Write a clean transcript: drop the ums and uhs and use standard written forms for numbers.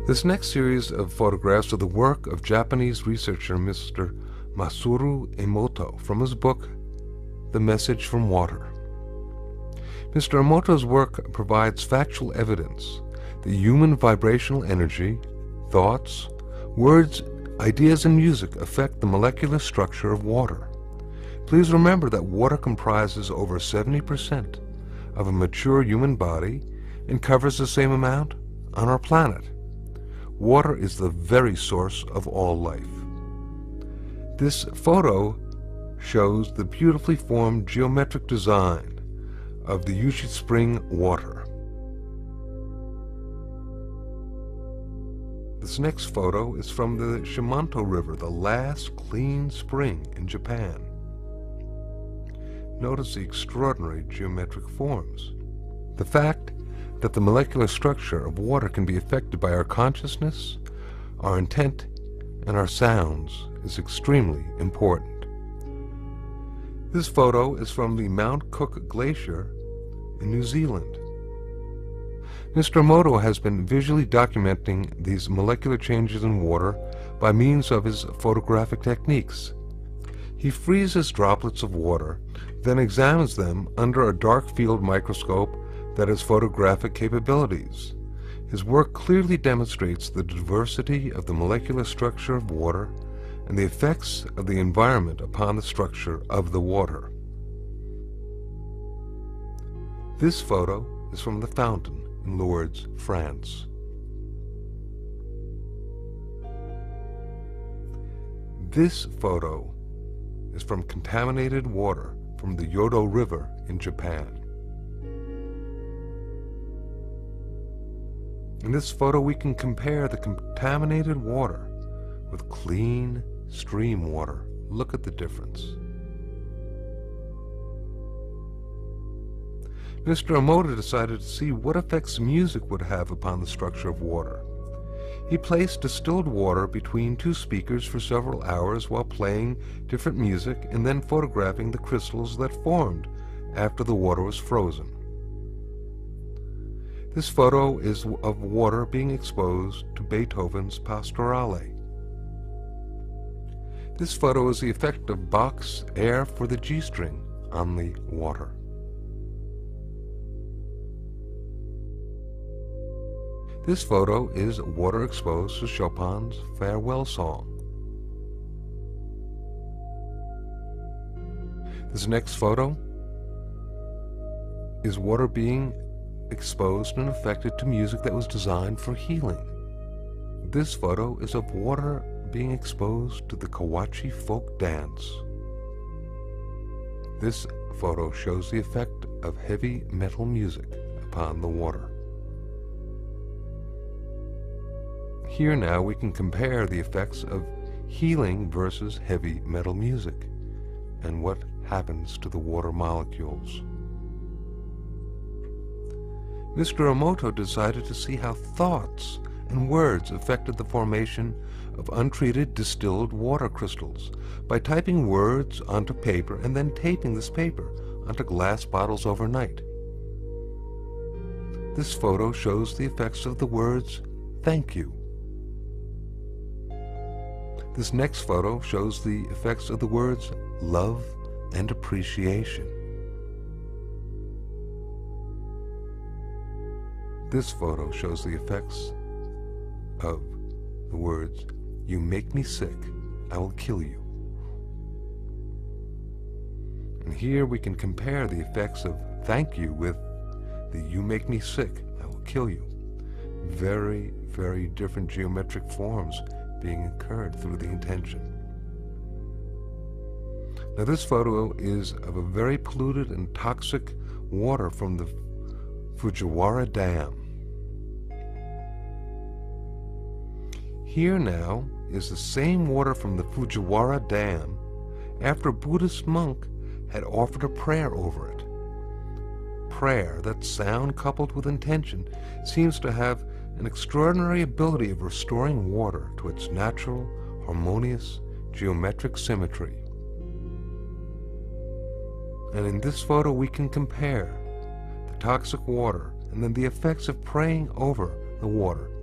This next series of photographs are the work of Japanese researcher Mr. Masaru Emoto from his book, The Message from Water. Mr. Emoto's work provides factual evidence that human vibrational energy, thoughts, words, ideas, and music affect the molecular structure of water. Please remember that water comprises over 70% of a mature human body and covers the same amount on our planet. Water is the very source of all life. This photo shows the beautifully formed geometric design of the Yushi Spring water. This next photo is from the Shimanto River, the last clean spring in Japan. Notice the extraordinary geometric forms. The fact that the molecular structure of water can be affected by our consciousness, our intent, and our sounds is extremely important. This photo is from the Mount Cook Glacier in New Zealand. Mr. Emoto has been visually documenting these molecular changes in water by means of his photographic techniques. He freezes droplets of water, then examines them under a dark field microscope that has photographic capabilities. His work clearly demonstrates the diversity of the molecular structure of water and the effects of the environment upon the structure of the water. This photo is from the fountain in Lourdes, France. This photo is from contaminated water from the Yodo River in Japan. In this photo, we can compare the contaminated water with clean stream water. Look at the difference. Mr. Emoto decided to see what effects music would have upon the structure of water. He placed distilled water between two speakers for several hours while playing different music and then photographing the crystals that formed after the water was frozen. This photo is of water being exposed to Beethoven's Pastorale. This photo is the effect of Bach's Air for the G-string on the water. This photo is water exposed to Chopin's Farewell Song. This next photo is water being exposed and affected to music that was designed for healing. This photo is of water being exposed to the Kawachi folk dance. This photo shows the effect of heavy metal music upon the water. Here now we can compare the effects of healing versus heavy metal music and what happens to the water molecules. Mr. Emoto decided to see how thoughts and words affected the formation of untreated distilled water crystals by typing words onto paper and then taping this paper onto glass bottles overnight. This photo shows the effects of the words, "Thank you." This next photo shows the effects of the words, "love" and "appreciation." This photo shows the effects of the words, "You make me sick, I will kill you." And here we can compare the effects of "thank you" with the "you make me sick, I will kill you." Very, very different geometric forms being occurred through the intention. Now this photo is of a very polluted and toxic water from the Fujiwara Dam. Here now is the same water from the Fujiwara Dam after a Buddhist monk had offered a prayer over it. Prayer, that sound coupled with intention, seems to have an extraordinary ability of restoring water to its natural, harmonious, geometric symmetry. And in this photo we can compare the toxic water and then the effects of praying over the water